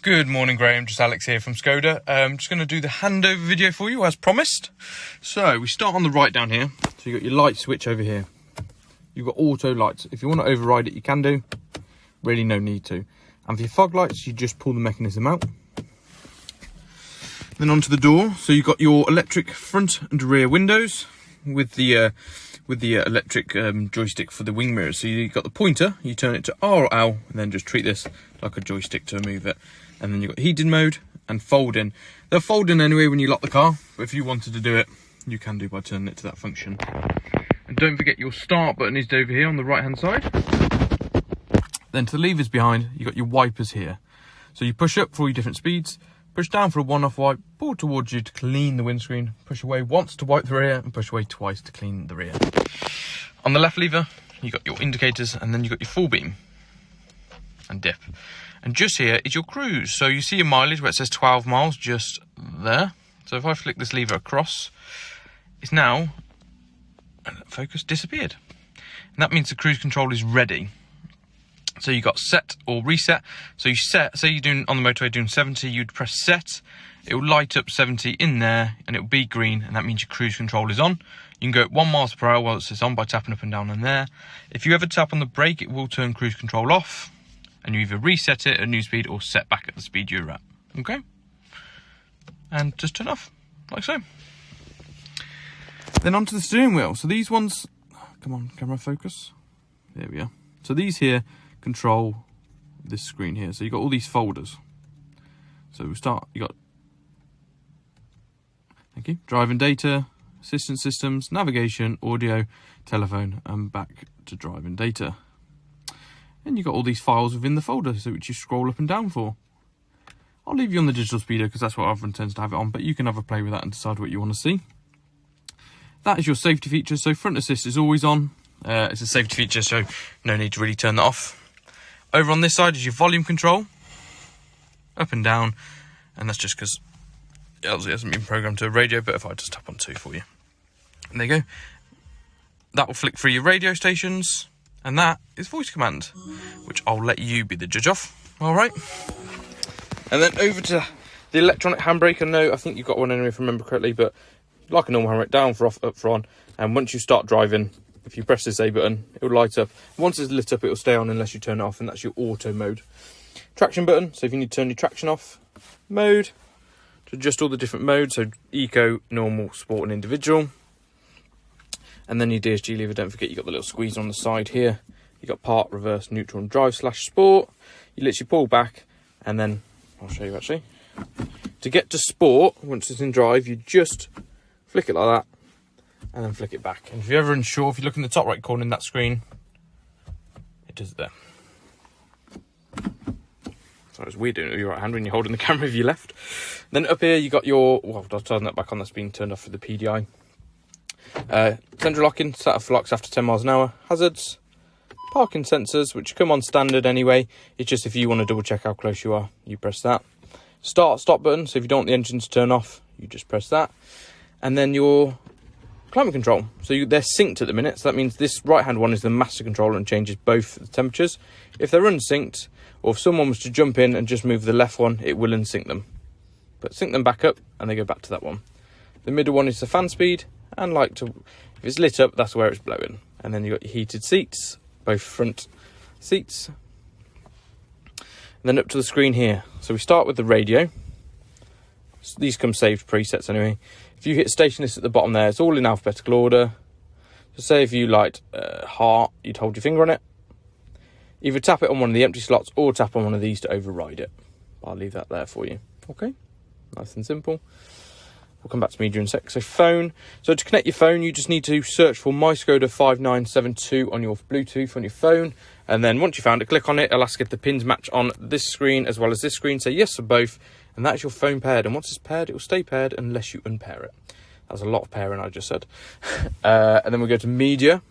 Good morning, Graham. Just Alex here from SKODA. I'm just going to do the handover video for you as promised. So we start on the right down here. So you've got your light switch over here. You've got auto lights. If you want to override it, you can do. Really no need to. And for your fog lights, you just pull the mechanism out. Then onto the door. So you've got your electric front and rear windows with the electric joystick for the wing mirrors. So you've got the pointer, you turn it to R or L, and then just treat this like a joystick to move it. And then you've got heated mode and fold in. They'll fold in anyway when you lock the car, but if you wanted to do it, you can do by turning it to that function. And don't forget your start button is over here on the right hand side. Then to the levers behind, you've got your wipers here. So you push up for all your different speeds, push down for a one-off wipe, pull towards you to clean the windscreen, push away once to wipe the rear, and push away twice to clean the rear. On the left lever, you've got your indicators, and then you've got your full beam and dip. And just here is your cruise. So you see your mileage where it says 12 miles just there. So if I flick this lever across, it's now, focus, disappeared. And that means the cruise control is ready. So you got set or reset. So you set, say you're doing on the motorway doing 70, you'd press set. It will light up 70 in there and it will be green, and that means your cruise control is on. You can go at 1 mile per hour while it's on by tapping up and down in there. If you ever tap on the brake, it will turn cruise control off, and you either reset it at a new speed or set back at the speed you're at. Okay? And just turn off, like so. Then onto the steering wheel. So these ones, come on, camera focus. There we are. So these here control this screen here. So you've got all these folders. So we'll start, you got, thank you, driving data, assistance systems, navigation, audio, telephone, and back to driving data. And you've got all these files within the folder, so which you scroll up and down for. I'll leave you on the digital speedo because that's what everyone tends to have it on, but you can have a play with that and decide what you want to see. That is your safety feature. So front assist is always on. It's a safety feature, so no need to really turn that off. Over on this side is your volume control, up and down, and that's just because it hasn't been programmed to a radio, but if I just tap on 2 for you. And there you go. That will flick through your radio stations, and that is voice command, which I'll let you be the judge of. All right. And then over to the electronic handbrake. I know, I think you've got one anyway, if I remember correctly, but like a normal handbrake, down for off, up for on. And once you start driving, if you press this A button, it will light up. Once it's lit up, it will stay on unless you turn it off, and that's your auto mode. Traction button, so if you need to turn your traction off. Mode, to adjust all the different modes, so eco, normal, sport, and individual. And then your DSG lever, don't forget you've got the little squeeze on the side here. You've got park, reverse, neutral, and drive / sport. You literally pull back, and then, I'll show you actually. To get to sport, once it's in drive, you just flick it like that, and then flick it back. And if you're ever unsure, if you look in the top right corner in that screen, it does it there. So it's weird doing it with your right hand when you're holding the camera with your left. Then up here, you got your, well, I'll turn that back on, that's been turned off for the PDI. Central locking, set off locks after 10 miles an hour. Hazards, parking sensors, which come on standard anyway. It's just if you want to double check how close you are, you press that. Start, stop button, so if you don't want the engine to turn off, you just press that. And then your climate control. So they're synced at the minute, so that means this right hand one is the master controller and changes both the temperatures. If they're unsynced, or if someone was to jump in and just move the left one, it will unsync them. But sync them back up and they go back to that one. The middle one is the fan speed, and if it's lit up, that's where it's blowing. And then you've got your heated seats, both front seats. And then up to the screen here. So we start with the radio. These come saved presets anyway. If you hit station list at the bottom there, it's all in alphabetical order. So say if you liked heart, you'd hold your finger on it. Either tap it on one of the empty slots or tap on one of these to override it. I'll leave that there for you. Okay, nice and simple. We'll come back to media in a sec. So phone. So to connect your phone, you just need to search for My SKODA 5972 on your Bluetooth on your phone. And then once you found it, click on it. It'll ask if the pins match on this screen as well as this screen. Say yes for both. And that's your phone paired. And once it's paired, it will stay paired unless you unpair it. That's a lot of pairing I just said. And then we go to media.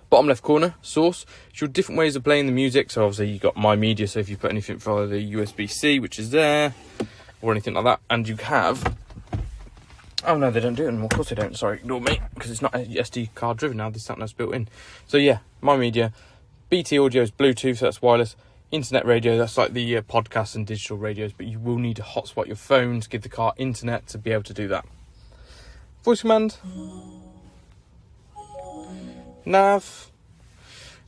Bottom left corner, source. It's your different ways of playing the music. So obviously you've got My Media. So if you put anything for the USB-C, which is there, or anything like that. And you have... Oh no, they don't do it anymore. Of course they don't. Sorry, ignore me, because it's not SD card driven now. This sat nav's built in. So yeah, My Media. BT audio is Bluetooth, so that's wireless. internet radio, that's like the podcasts and digital radios, but you will need to hotspot your phone to give the car internet to be able to do that. Voice command, nav.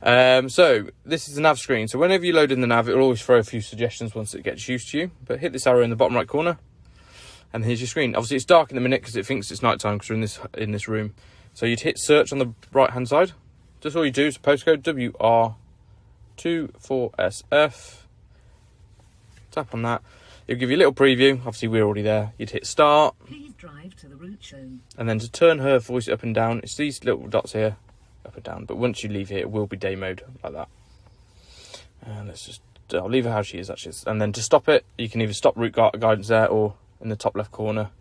So this is the nav screen. So whenever you load in the nav, it will always throw a few suggestions once it gets used to you. But hit this arrow in the bottom right corner, and here's your screen. Obviously it's dark in the minute because it thinks it's night time because we're in this room. So you'd hit search on the right hand side. Just all you do is postcode WR24SF. Tap on that. It'll give you a little preview. Obviously we're already there. You'd hit start. Please drive to the route shown. And then to turn her voice up and down, it's these little dots here, up and down. But once you leave here, it will be day mode like that. And I'll leave her how she is actually. And then to stop it, you can either stop route guidance there, or in the top left corner,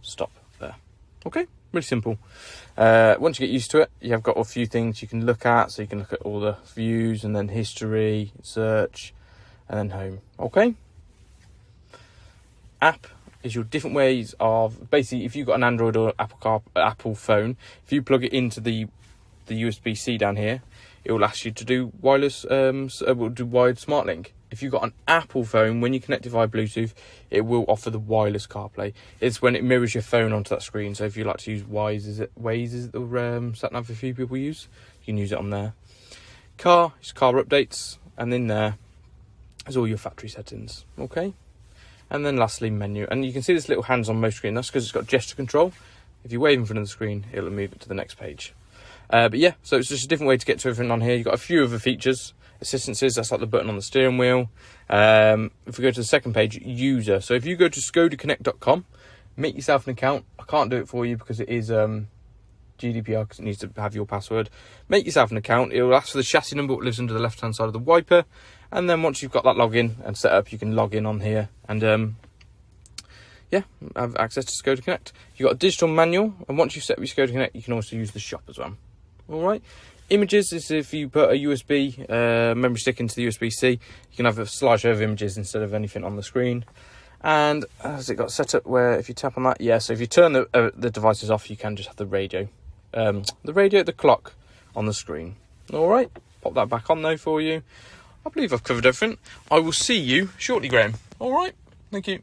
stop there. Okay, really simple. Once you get used to it, you have got a few things you can look at. So you can look at all the views, and then history, search, and then home. Okay. App is your different ways of, basically, if you've got an Android or Apple phone, if you plug it into the USB-C down here, it will ask you to do wireless, wired smart link. If you've got an Apple phone, when you connect it via Bluetooth, it will offer the wireless CarPlay. It's when it mirrors your phone onto that screen. So if you like to use Waze, is it the sat nav a few people use? You can use it on there. Car is car updates, and in there is all your factory settings. Okay. And then lastly, menu. And you can see this little hands on most screen. That's because it's got gesture control. If you wave in front of the screen, it'll move it to the next page. But yeah, so it's just a different way to get to everything on here. You've got a few other features. Assistances, that's like the button on the steering wheel. If we go to the second page, user. So if you go to SKODAConnect.com, make yourself an account. I can't do it for you because it is GDPR, because it needs to have your password. Make yourself an account. It will ask for the chassis number, what lives under the left-hand side of the wiper. And then once you've got that login and set up, you can log in on here and yeah, have access to SKODA Connect. You've got a digital manual, and once you set up your SKODA Connect, you can also use the shop as well. All right. Images is if you put a USB memory stick into the USB-C, you can have a slideshow of images instead of anything on the screen. And has it got set up where if you tap on that, yeah, so if you turn the devices off, you can just have the the clock on the screen. All right. Pop that back on though for you. I believe I've covered everything. I will see you shortly, Graham. All right. Thank you.